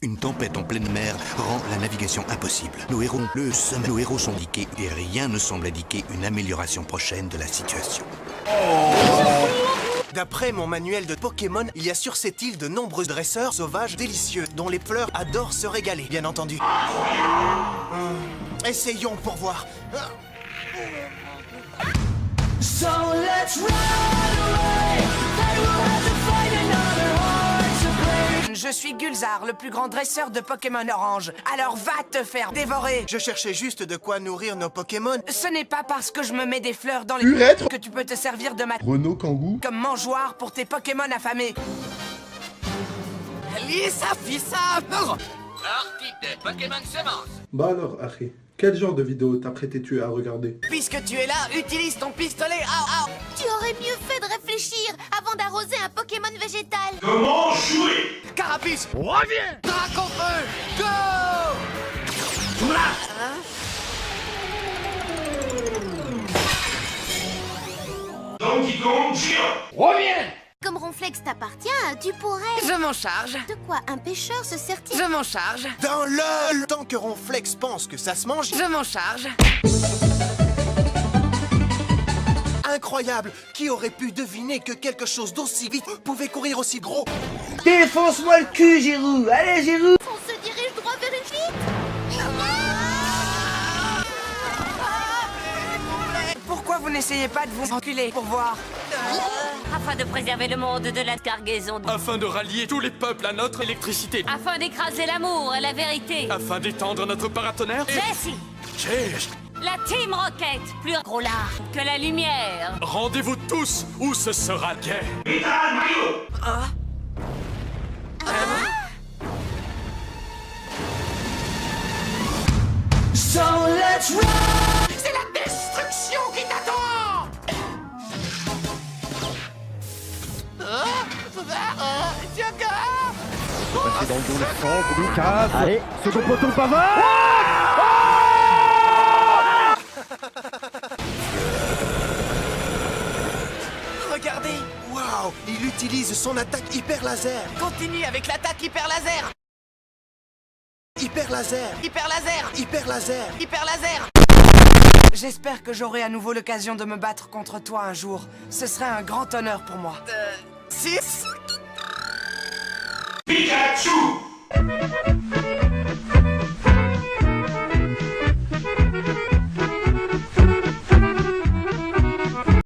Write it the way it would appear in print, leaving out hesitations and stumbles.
Une tempête en pleine mer rend la navigation impossible. Nos héros sont indiqués et rien ne semble indiquer une amélioration prochaine de la situation. D'après mon manuel de Pokémon, il y a sur cette île de nombreux dresseurs sauvages délicieux dont les fleurs adorent se régaler, bien entendu. Essayons pour voir. So let's run away. They will have to fight another horse to play. Je suis Gulzar, le plus grand dresseur de Pokémon Orange. Alors va te faire dévorer. Je cherchais juste de quoi nourrir nos Pokémon. Ce n'est pas parce que je me mets des fleurs dans les... Urètre. que tu peux te servir de ma... Renault Kangoo. comme mangeoire pour tes Pokémon affamés. Lisa Fissa. Partie de Pokémon Semence. Bah alors, Harry, quel genre de vidéo t'apprêtais-tu à regarder? Puisque tu es là, utilise ton pistolet. Tu aurais mieux fait de réfléchir avant d'arroser un Pokémon végétal. Comment jouer? Carapuce, reviens. Draconfeu, go. Donkey Kong Jr. Reviens. Comme Ronflex t'appartient, tu pourrais... Je m'en charge. De quoi un pêcheur se sert-il? Je m'en charge. Dans LOL. Tant que Ronflex pense que ça se mange... Je m'en charge. Incroyable! Qui aurait pu deviner que quelque chose d'aussi vite pouvait courir aussi gros? Défonce-moi le cul, Giroud. Allez, Giroud. On se dirige droit vers une fuite. Pourquoi vous n'essayez pas de vous enculer pour voir? Afin de préserver le monde de la cargaison. Afin de rallier tous les peuples à notre électricité. Afin d'écraser l'amour et la vérité. Afin d'étendre notre paratonnerre. Jessie. La Team Rocket, plus gros lard que la lumière. Rendez-vous tous ou ce sera guerre. Vital Mario. So let's run. C'est la destruction qui t'attend. Passer dans le dos le centre, Lucas. Allez, second poteau Pavard. Regardez! Waouh! Il utilise son attaque hyper laser! Continue avec l'attaque hyper laser. Hyper laser! Hyper laser. Hyper laser! Hyper laser. J'espère que j'aurai à nouveau l'occasion de me battre contre toi un jour. Ce serait un grand honneur pour moi. 6 Pikachu.